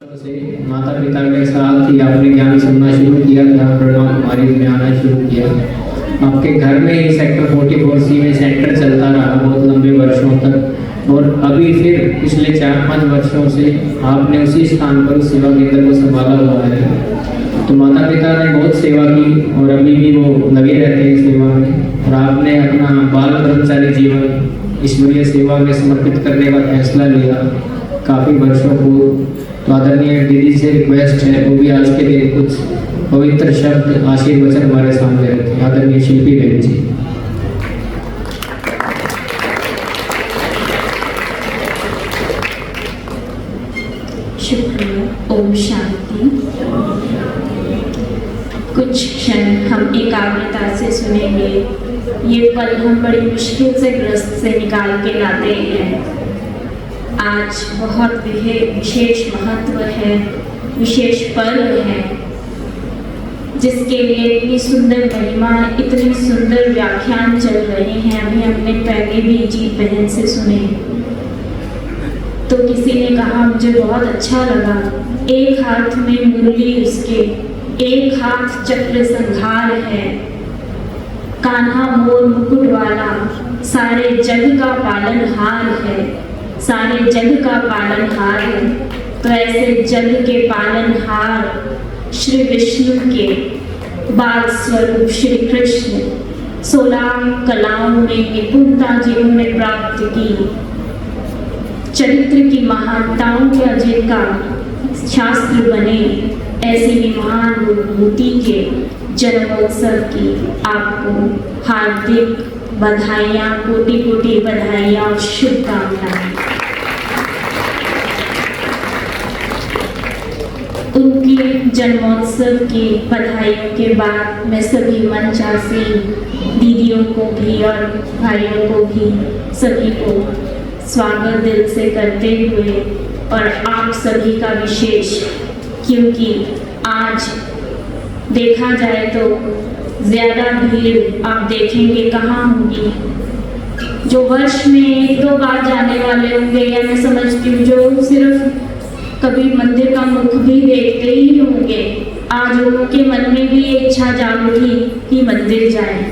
से माता पिता के साथ ही आपने ज्ञान सुनना शुरू किया था, ब्रह्मा कुमारी में आना शुरू किया। आपके घर में ही सेक्टर 44C में सेंटर चलता रहा बहुत लंबे वर्षों तक, और अभी फिर पिछले 4-5 वर्षों से आपने उसी स्थान पर सेवा केंद्र को संभाला हुआ है। तो माता पिता ने बहुत सेवा की और अभी भी वो लगे रहते हैं सेवा में, और आपने अपना बाल ब्रह्मचारी जीवन ईश्वरीय सेवा में समर्पित करने का फैसला लिया काफ़ी वर्षों को। तो आदरणीय दीदी से रिक्वेस्ट है वो भी आज के लिए कुछ पवित्र शब्द आशीर्वचन हमारे सामने रखें। आदरणीय शिल्पी देवी जी। शुक्रिया। ओम शांति। कुछ क्षण हम एकाग्रता से सुनेंगे। ये पल हम बड़ी मुश्किल से ग्रस्त से निकाल के लाते हैं। आज बहुत विशेष महत्व है, विशेष पर्व है, जिसके लिए इतनी सुंदर महिमा, इतनी सुंदर व्याख्यान चल रहे हैं। अभी हमने पहले भी जीत बहन से सुने, तो किसी ने कहा मुझे बहुत अच्छा लगा, एक हाथ में मुरली उसके, एक हाथ चक्र संहार है, कान्हा मोर मुकुट वाला, सारे जग का पालनहार है, सारे जग का पालनहार है। तो ऐसे जग के पालनहार श्री विष्णु के बाल स्वरूप श्री कृष्ण 16 कलाओं में निपुणता जिन्होंने प्राप्त की, चरित्र की महानताओं का जिनका शास्त्र बने, ऐसी भी महान विभूति के जन्मोत्सव की आपको हार्दिक बधाइयाँ, कोटि कोटि बधाइयाँ और शुभकामनाएं। उनके जन्मोत्सव की बधाइयों के बाद मैं सभी मंचासी दीदियों को भी और भाइयों को भी सभी को स्वागत दिल से करते हुए, और आप सभी का विशेष, क्योंकि आज देखा जाए तो ज़्यादा भीड़ आप देखेंगे कहाँ होगी। जो वर्ष में 1-2 बार जाने वाले होंगे, या मैं समझती हूँ जो सिर्फ कभी मंदिर का मुख भी देखते ही होंगे, आज लोगों के मन में भी ये इच्छा जाग उठी कि मंदिर जाएं,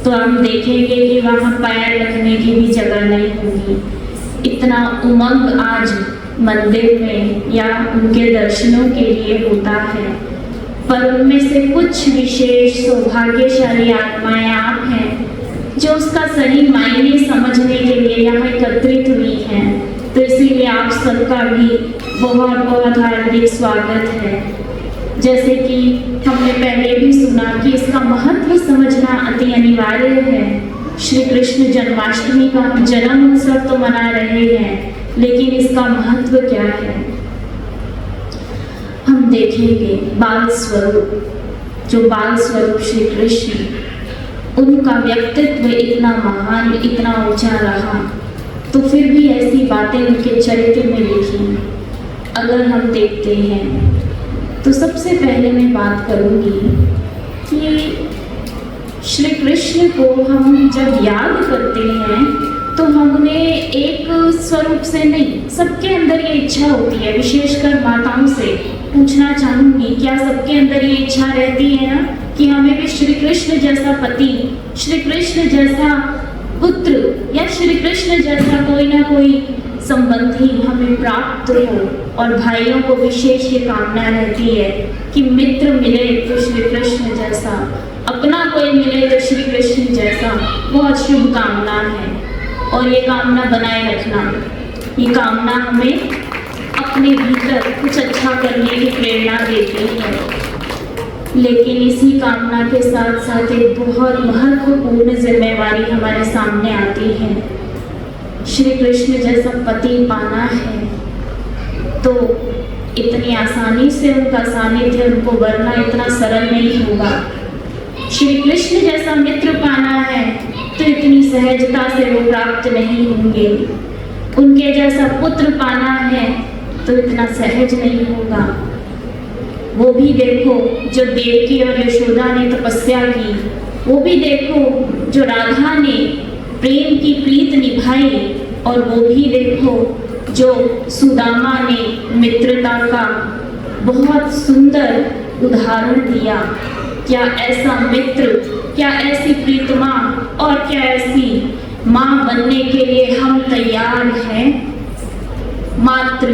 तो हम देखेंगे कि वहाँ पैर रखने की भी जगह नहीं होगी। इतना उमंग आज मंदिर में या उनके दर्शनों के लिए होता है। पर उनमें से कुछ विशेष सौभाग्यशाली आत्माएं आप हैं जो उसका सही मायने समझने के लिए यहाँ एकत्रित हुई हैं। तो इसीलिए आप सबका भी बहुत बहुत हार्दिक स्वागत है। जैसे कि हमने पहले भी सुना कि इसका महत्व समझना अति अनिवार्य है। श्री कृष्ण जन्माष्टमी का हम जन्म उत्सव तो मना रहे हैं, लेकिन इसका महत्व क्या है हम देखेंगे। बाल स्वरूप, जो बाल स्वरूप श्री कृष्ण, उनका व्यक्तित्व इतना महान, इतना ऊंचा रहा, तो फिर भी ऐसी बातें उनके चरित्र में लिखी अगर हम देखते हैं। तो सबसे पहले मैं बात करूंगी कि श्री कृष्ण को हम जब याद करते हैं तो हमने एक स्वरूप से नहीं, सबके अंदर ये इच्छा होती है। विशेषकर माताओं से पूछना चाहूँगी, क्या सबके अंदर ये इच्छा रहती है ना कि हमें भी श्री कृष्ण जैसा पति, श्री कृष्ण जैसा पुत्र, या श्री कृष्ण जैसा कोई ना कोई संबंधी हमें प्राप्त हो। और भाइयों को विशेष ये कामना रहती है कि मित्र मिले तो श्री कृष्ण जैसा, अपना कोई मिले तो श्री कृष्ण जैसा। बहुत शुभ कामना है, और ये कामना बनाए रखना। ये कामना हमें अपने भीतर कुछ अच्छा करने की प्रेरणा देती है। लेकिन इसी कामना के साथ साथ एक बहुत महत्वपूर्ण जिम्मेवारी हमारे सामने आती है। श्री कृष्ण जैसा पति पाना है तो इतनी आसानी से उनका सानिध्य, उनको वरना इतना सरल नहीं होगा। श्री कृष्ण जैसा मित्र पाना है तो इतनी सहजता से वो प्राप्त नहीं होंगे। उनके जैसा पुत्र पाना है तो इतना सहज नहीं होगा। वो भी देखो जो देवकी और यशोदा ने तपस्या की, वो भी देखो जो राधा ने प्रेम की प्रीत निभाई, और वो भी देखो जो सुदामा ने मित्रता का बहुत सुंदर उदाहरण दिया। क्या ऐसा मित्र, क्या ऐसी प्रीतमा और क्या ऐसी माँ बनने के लिए हम तैयार हैं? मात्र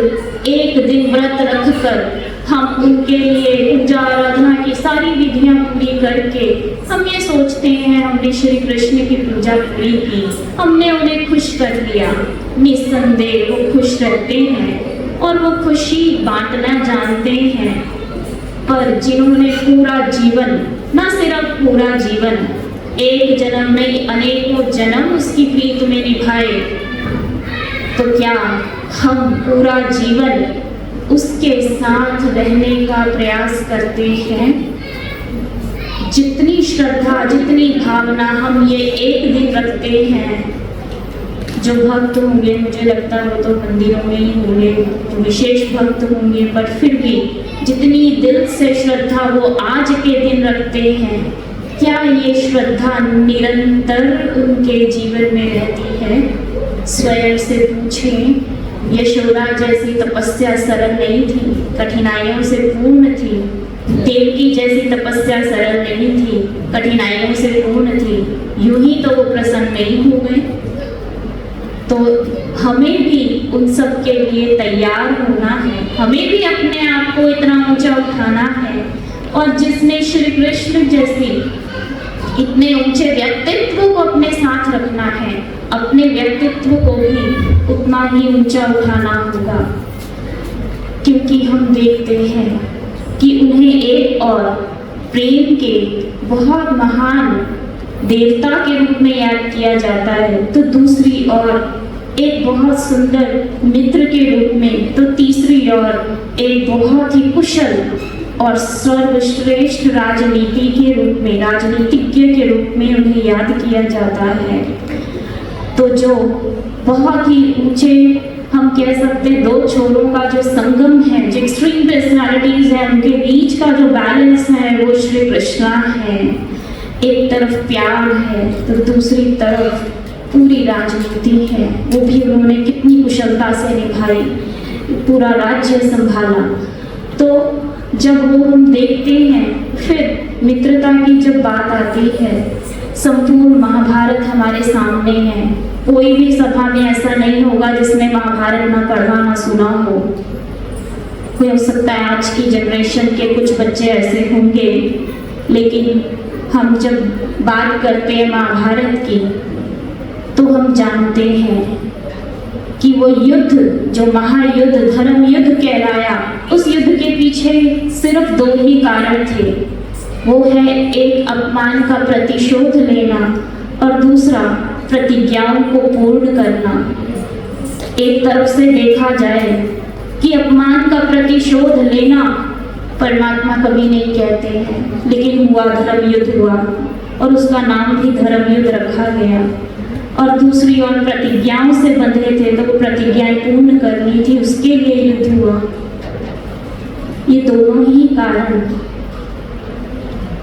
एक दिन व्रत रखकर हम उनके लिए पूजा आराधना की सारी विधियां पूरी करके हम ये सोचते हैं हमने श्री कृष्ण की पूजा पूरी की, हमने उन्हें खुश कर दिया। निस्संदेह वो खुश रहते हैं और वो खुशी बांटना जानते हैं। पर जिन्होंने पूरा जीवन, ना सिर्फ पूरा जीवन, एक जन्म में अनेकों जन्म उसकी प्रीत में निभाए, तो क्या हम पूरा जीवन उसके साथ रहने का प्रयास करते हैं? जितनी श्रद्धा, जितनी भावना हम ये एक दिन रखते हैं, जो भक्त होंगे, मुझे लगता है वो तो मंदिरों में ही होंगे, जो विशेष भक्त होंगे, पर फिर भी जितनी दिल से श्रद्धा वो आज के दिन रखते हैं, क्या ये श्रद्धा निरंतर उनके जीवन में रहती है? स्वयं से पूछें। यशोदा जैसी तपस्या सरल नहीं थी, कठिनाइयों से पूर्ण थी। देवकी जैसी तपस्या सरल नहीं थी, कठिनाइयों से पूर्ण थी। यूं ही तो वो प्रसन्न नहीं हो गए। तो हमें भी उन सब के लिए तैयार होना है, हमें भी अपने आप को इतना ऊंचा उठाना है। और जिसने श्री कृष्ण जैसी इतने ऊंचे व्यक्तित्व को अपने साथ रखना है, अपने व्यक्तित्व को भी उतना ही ऊंचा उठाना होगा। क्योंकि हम देखते हैं कि उन्हें एक और प्रेम के बहुत महान देवता के रूप में याद किया जाता है, तो दूसरी ओर एक बहुत सुंदर मित्र के रूप में, तो तीसरी ओर एक बहुत ही कुशल और सर्वश्रेष्ठ राजनीति के रूप में, राजनीतिज्ञ के रूप में उन्हें याद किया जाता है। तो जो बहुत ही ऊंचे, हम कह सकते हैं, दो छोरों का जो संगम है, जो एक्सट्रीम पर्सनालिटीज है, उनके बीच का जो बैलेंस है वो श्री कृष्णा है। एक तरफ प्यार है तो दूसरी तरफ पूरी राजनीति है। वो भी उन्होंने कितनी कुशलता से निभाई, पूरा राज्य संभाला। तो जब वो हम देखते हैं, फिर मित्रता की जब बात आती है, संपूर्ण महाभारत हमारे सामने है। कोई भी सभा में ऐसा नहीं होगा जिसने महाभारत ना पढ़ा ना सुना हो। हो सकता है आज की जनरेशन के कुछ बच्चे ऐसे होंगे, लेकिन हम जब बात करते हैं महाभारत की, तो हम जानते हैं कि वो युद्ध, जो महायुद्ध, धर्म युद्ध कहलाया, उस युद्ध के पीछे सिर्फ दो ही कारण थे। वो है एक अपमान का प्रतिशोध लेना और दूसरा प्रतिज्ञाओं को पूर्ण करना। एक तरफ से देखा जाए कि अपमान का प्रतिशोध लेना परमात्मा कभी नहीं कहते हैं, लेकिन हुआ, धर्म युद्ध हुआ और उसका नाम भी धर्म युद्ध रखा गया। और दूसरी ओर प्रतिज्ञाओं से बंधे थे, तो वो प्रतिज्ञाएं पूर्ण करनी थी, उसके लिए युद्ध हुआ। ये दोनों ही कारण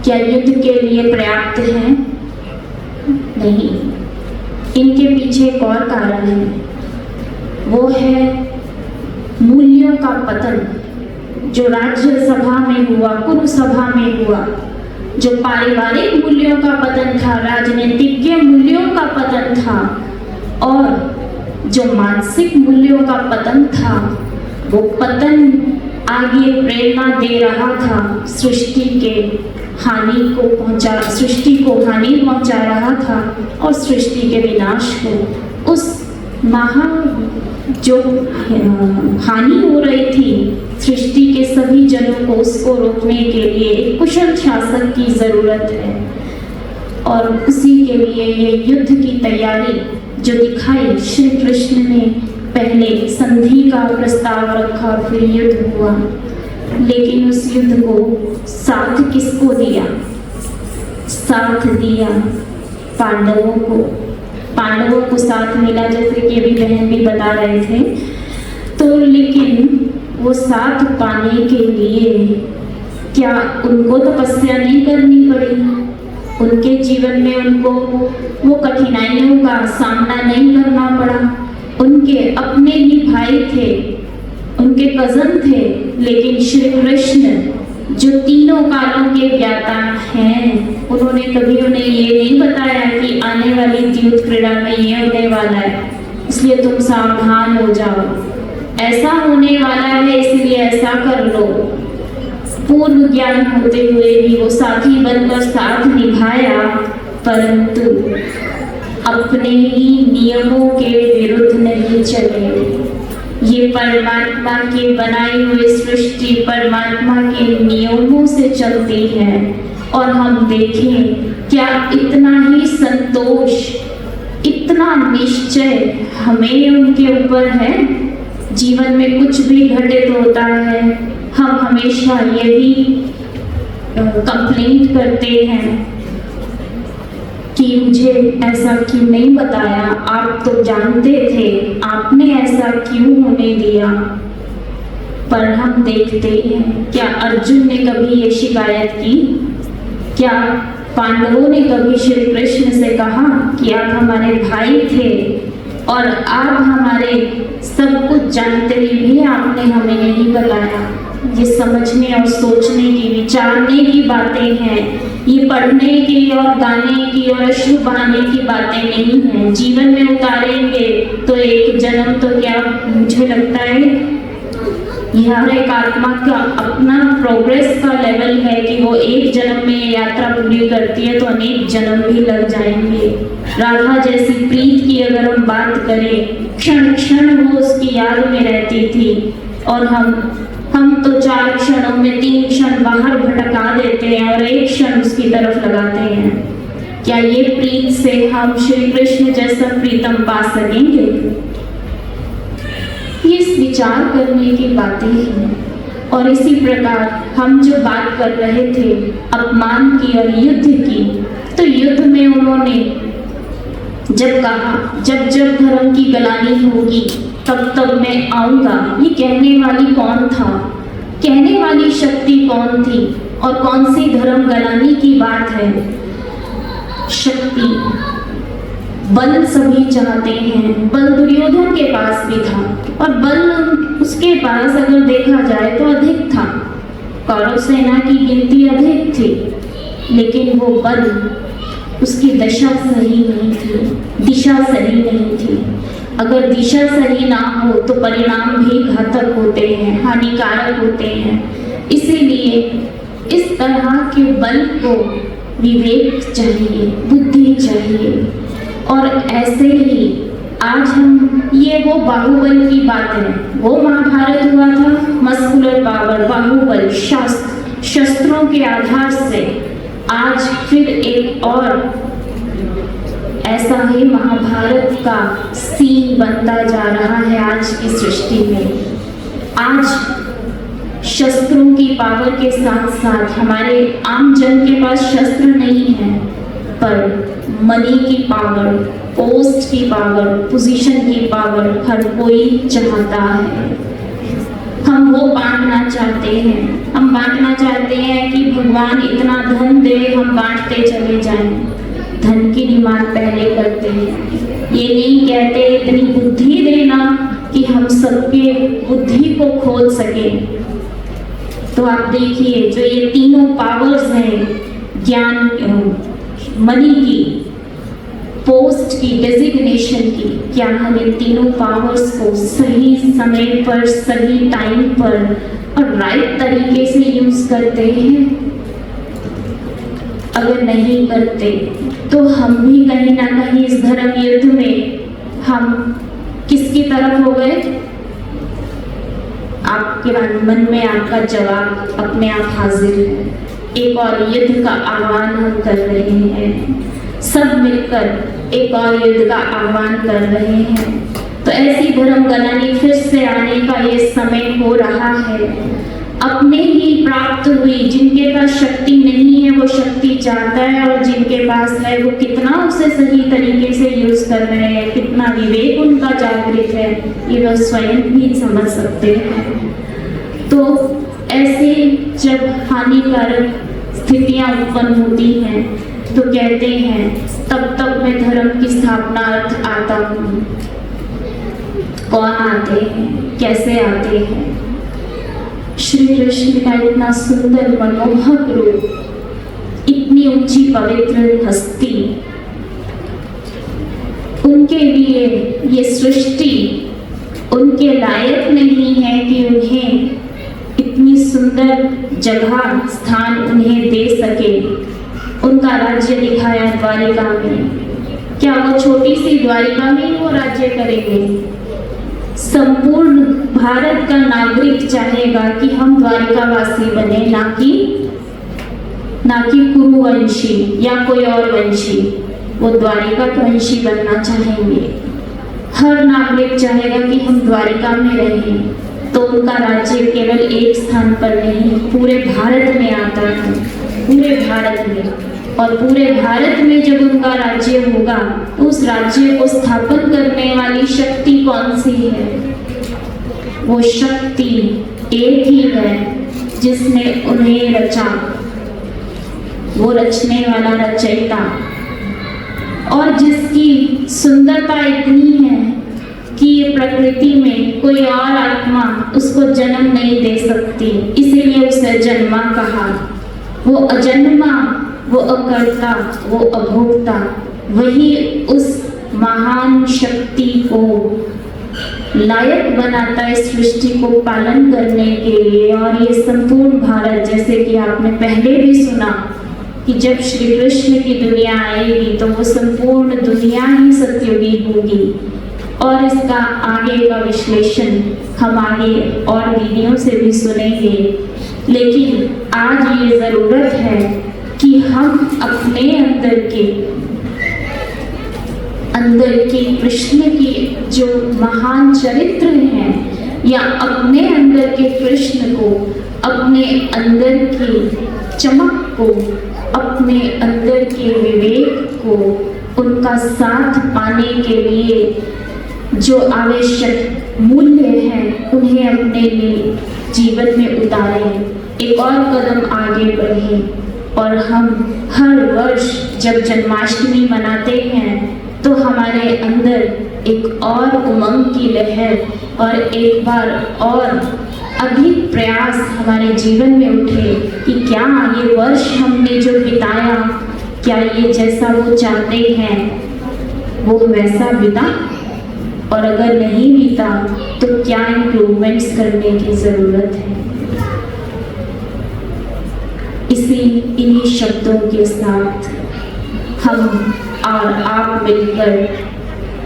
क्या युद्ध के लिए पर्याप्त हैं? नहीं, इनके पीछे एक और कारण है, वो है मूल्यों का पतन। जो राज्यसभा में हुआ, कुरुसभा में हुआ, जो पारिवारिक मूल्यों का पतन था, राजनीतिक मूल्यों का पतन था, और जो मानसिक मूल्यों का पतन था, वो पतन आगे प्रेरणा दे रहा था सृष्टि के हानि को पहुंचा, सृष्टि को हानि पहुंचा रहा था और सृष्टि के विनाश को। उस जो हानि हो रही थी सृष्टि के सभी जनों को, उसको रोकने के लिए एक कुशल शासक की जरूरत है। और उसी के लिए ये युद्ध की तैयारी जो दिखाई श्री कृष्ण ने, पहले संधि का प्रस्ताव रखा, फिर युद्ध हुआ। लेकिन उस युद्ध को साथ किसको दिया? साथ दिया पांडवों को। पांडवों को साथ मिला, जैसे कि अभी बहन भी बता रहे थे। तो लेकिन वो साथ पाने के लिए क्या उनको तपस्या नहीं करनी पड़ी? उनके जीवन में उनको वो कठिनाइयों का सामना नहीं करना पड़ा? उनके अपने ही भाई भाई थे, उनके कजन थे, लेकिन श्री कृष्ण जो तीनों कालों के ज्ञाता हैं, उन्होंने कभी उन्हें ये नहीं बताया कि आने वाली युद्ध क्रीड़ा में ये होने वाला है, इसलिए तुम सावधान हो जाओ, ऐसा होने वाला है इसलिए ऐसा कर लो। पूर्व ज्ञान होते हुए भी वो साथी बनकर साथ निभाया, परंतु अपने ही नियमों के विरुद्ध नहीं चले। ये परमात्मा के बनाई हुई सृष्टि परमात्मा के नियमों से चलती है, और हम देखें क्या इतना ही संतोष, इतना निश्चय हमें उनके ऊपर है। जीवन में कुछ भी घटित होता है, हम हमेशा यही कंप्लेंट करते हैं कि मुझे ऐसा क्यों नहीं बताया, आप तो जानते थे, आपने ऐसा क्यों होने दिया। पर हम देखते हैं क्या अर्जुन ने कभी ये शिकायत की? क्या पांडवों ने कभी श्री कृष्ण से कहा कि आप हमारे भाई थे और आप हमारे सब कुछ जानते हुए भी आपने हमें नहीं बताया? ये समझने और सोचने की, विचारने की बातें हैं, ये पढ़ने की और गाने की और अश्रु बहाने की बातें नहीं हैं। जीवन में उतारेंगे तो एक जन्म तो क्या, मुझे लगता है यह हर एक आत्मा का अपना प्रोग्रेस का लेवल है कि वो एक जन्म में यात्रा पूरी करती है तो अनेक जन्म भी लग जाएंगे। राधा जैसी प्रीत की अगर हम बात करें, क्षण क्षण वो उसकी याद में रहती थी, और हम तो 4 क्षणों में 3 क्षण बाहर भटका देते हैं और 1 क्षण उसकी तरफ लगाते हैं। क्या ये प्रीत से हम श्री कृष्ण जैसा प्रीतम पा सकेंगे? ये इस विचार करने की बातें हैं। और इसी प्रकार हम जो बात कर रहे थे अपमान की और युद्ध की, तो युद्ध में उन्होंने जब कहा जब जब धर्म की गलानी होगी तब तब मैं आऊंगा, ये कहने वाली कौन था? कहने वाली शक्ति कौन थी? और कौन सी धर्म गलानी की बात है? शक्ति, बल सभी चाहते हैं। बल दुर्योधन के पास भी था और बल उसके पास अगर देखा जाए तो अधिक था, कौरव सेना की गिनती अधिक थी, लेकिन वो बल, उसकी दशा सही नहीं थी, दिशा सही नहीं थी। अगर दिशा सही ना हो तो परिणाम भी घातक होते हैं, हानिकारक होते हैं। इसीलिए इस तरह के बल को विवेक चाहिए, बुद्धि चाहिए। और ऐसे ही आज हम, ये वो बाहुबल की बात है, वो महाभारत हुआ था, मस्कुलर पावर, बाहुबल, शस्त्रों के आधार से आज फिर एक और ऐसा ही महाभारत का सीन बनता जा रहा है आज की सृष्टि में। आज शस्त्रों की पावर के साथ साथ हमारे आम जन के पास शस्त्र नहीं है, पर मनी की पावर, पोस्ट की पावर, पोजीशन की पावर हर कोई चाहता है। हम वो बांटना चाहते हैं, हम बांटना चाहते हैं कि भगवान इतना धन दे, हम बांटते चले जाएं। धन की डिमांड पहले करते हैं, ये नहीं कहते इतनी बुद्धि देना कि हम सबके बुद्धि को खोल सके। तो आप देखिए जो ये तीनों पावर्स हैं, ज्ञान, मनी की, पोस्ट की, डेजिग्नेशन की, क्या हम इन तीनों पावर्स को सही समय पर, सही टाइम पर और राइट तरीके से यूज करते हैं? अगर नहीं करते तो हम भी कहीं ना कहीं इस धर्म युद्ध में हम किसकी तरफ हो गए? आपके मन में आपका जवाब अपने आप हाजिर है। एक और युद्ध का आह्वान हम कर रहे हैं, सब मिलकर एक और युद्ध का आह्वान कर रहे हैं। तो ऐसी धर्म गलानी फिर से आने का ये समय हो रहा है। अपने ही प्राप्त हुई, जिनके पास शक्ति नहीं है वो शक्ति चाहता है, और जिनके पास है वो कितना उसे सही तरीके से यूज कर रहे हैं, कितना विवेक उनका जागृत है, ये वह स्वयं भी समझ सकते हैं। तो ऐसे जब हानिकारक स्थितियां उत्पन्न होती हैं तो कहते हैं तब तक मैं धर्म की स्थापना अर्थ आता हूँ। कौन आते हैं, कैसे आते हैं। श्री कृष्ण का इतना सुंदर मनमोहक रूप, इतनी ऊंची पवित्र हस्ती, उनके लिए ये सृष्टि उनके लायक नहीं है कि उन्हें इतनी सुंदर जगह स्थान उन्हें दे सके। उनका राज्य दिखाया द्वारिका में, क्या वो छोटी सी द्वारिका में ही वो राज्य करेंगे? संपूर्ण भारत का नागरिक चाहेगा कि हम द्वारिकावासी बने, ना कि कुरुवंशी या कोई और वंशी। वो द्वारिका वंशी बनना चाहेंगे। हर नागरिक चाहेगा कि हम द्वारिका में रहें। तो उनका राज्य केवल एक स्थान पर नहीं, पूरे भारत में आता है, पूरे भारत में। और पूरे भारत में जब उनका राज्य होगा तो उस राज्य को स्थापन करने वाली शक्ति कौन सी है? वो शक्ति एक ही है जिसने उन्हें रचा, वो रचने वाला रचयिता, और जिसकी सुंदरता इतनी है कि ये प्रकृति में कोई और आत्मा उसको जन्म नहीं दे सकती, इसीलिए उसे जन्मा कहा। वो अजन्मा, वो अकर्ता, वो अभोक्ता, वही उस महान शक्ति को लायक बनाता है सृष्टि को पालन करने के लिए। और ये संपूर्ण भारत, जैसे कि आपने पहले भी सुना कि जब श्री कृष्ण की दुनिया आएगी तो वो संपूर्ण दुनिया ही सतयुगी होगी। और इसका आगे का विश्लेषण हम आगे और दीदियों से भी सुनेंगे। लेकिन आज ये ज़रूरत है कि हम अपने अंदर के कृष्ण की जो महान चरित्र हैं, या अपने अंदर के कृष्ण को, अपने अंदर की चमक को, अपने अंदर के विवेक को, उनका साथ पाने के लिए जो आवश्यक मूल्य हैं उन्हें अपने लिए जीवन में उतारें, एक और कदम आगे बढ़ें। और हम हर वर्ष जब जन्माष्टमी मनाते हैं तो हमारे अंदर एक और उमंग की लहर और एक बार और अधिक प्रयास हमारे जीवन में उठे कि क्या ये वर्ष हमने जो बिताया, क्या ये जैसा वो चाहते हैं वो वैसा बीता, और अगर नहीं बीता तो क्या इम्प्रूवमेंट्स करने की ज़रूरत है। इन्हीं शब्दों के साथ हम और आप मिलकर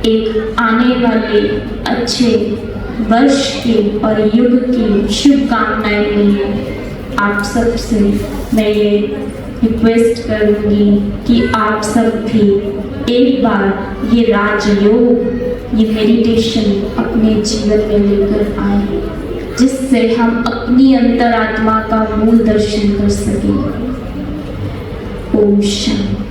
एक आने वाले अच्छे वर्ष की और युग की शुभकामनाएं लिए आप सब से मैं ये रिक्वेस्ट करूँगी कि आप सब भी एक बार ये राजयोग, ये मेडिटेशन अपने जीवन में लेकर आए, जिससे हम अपनी अंतरात्मा का मूल दर्शन कर सकें। ओम शांति।